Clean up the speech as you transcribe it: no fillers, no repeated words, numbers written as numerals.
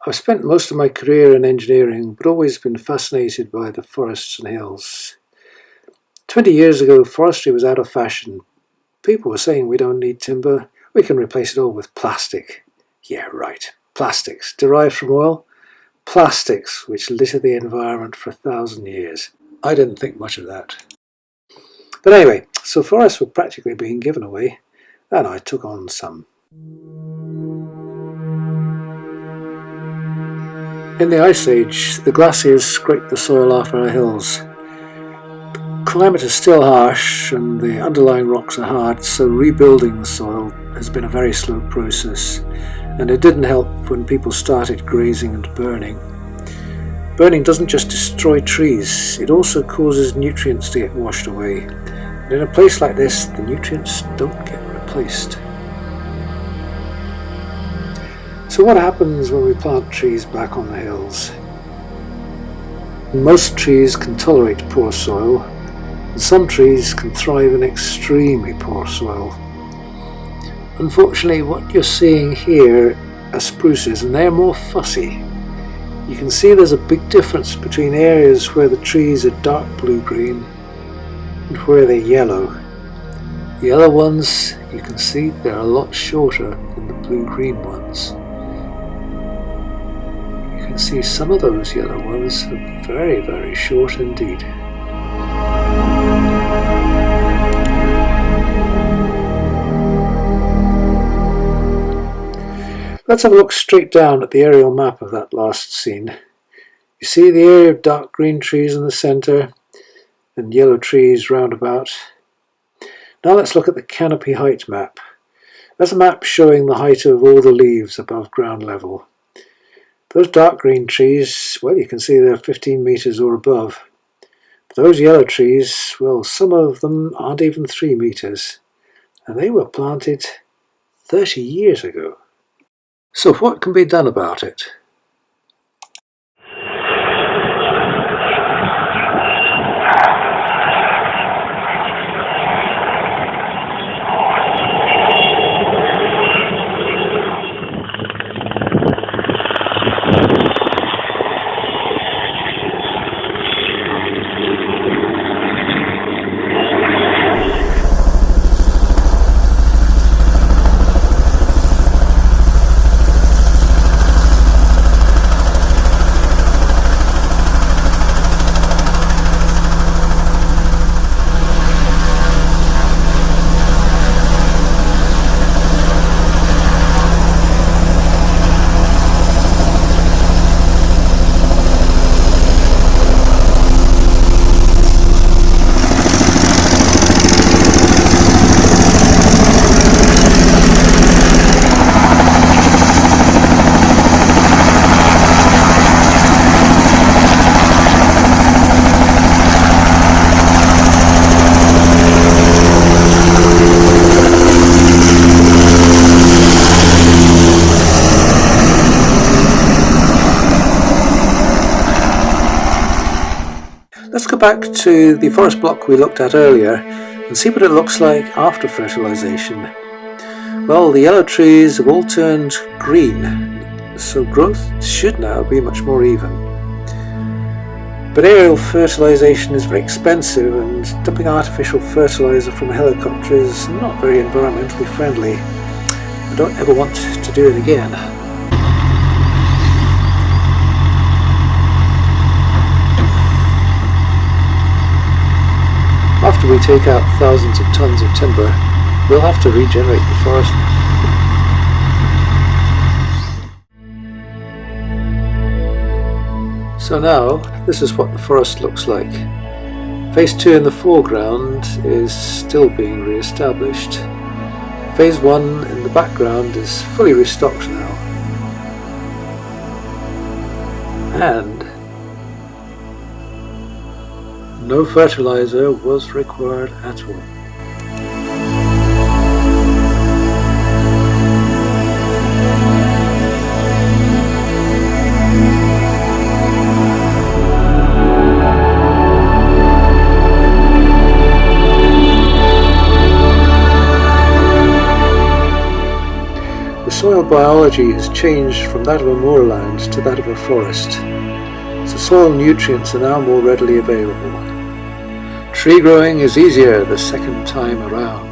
I've spent most of my career in engineering, but always been fascinated by the forests and hills. 20 years ago, forestry was out of fashion. People were saying we don't need timber, we can replace it all with plastic. Yeah, right. Plastics, derived from oil. Plastics, which litter the environment for 1,000 years. I didn't think much of that. But anyway, so forests were practically being given away, and I took on some. In the Ice Age, the glaciers scraped the soil off our hills. The climate is still harsh and the underlying rocks are hard, so rebuilding the soil has been a very slow process, and it didn't help when people started grazing and burning. Burning doesn't just destroy trees, it also causes nutrients to get washed away. And in a place like this, the nutrients don't get replaced. So what happens when we plant trees back on the hills? Most trees can tolerate poor soil, and some trees can thrive in extremely poor soil. Unfortunately, what you're seeing here are spruces, and they're more fussy. You can see there's a big difference between areas where the trees are dark blue-green and where they're yellow. The yellow ones, you can see they're a lot shorter than the blue-green ones. You can see some of those yellow ones are very, very short indeed. Let's have a look straight down at the aerial map of that last scene. You see the area of dark green trees in the centre and yellow trees round about. Now let's look at the canopy height map. That's a map showing the height of all the leaves above ground level. Those dark green trees, well, you can see they're 15 metres or above. Those yellow trees, well, some of them aren't even 3 metres, and they were planted 30 years ago. So what can be done about it? Let's go back to the forest block we looked at earlier and see what it looks like after fertilisation. Well, the yellow trees have all turned green, so growth should now be much more even. But aerial fertilisation is very expensive, and dumping artificial fertiliser from a helicopter is not very environmentally friendly. I don't ever want to do it again. After we take out thousands of tons of timber, we'll have to regenerate the forest. So now, this is what the forest looks like. Phase 2 in the foreground is still being re-established. Phase 1 in the background is fully restocked now. And no fertilizer was required at all. The soil soil biology has changed from that of a moorland to that of a forest, so soil nutrients are now more readily available. Tree growing is easier the second time around.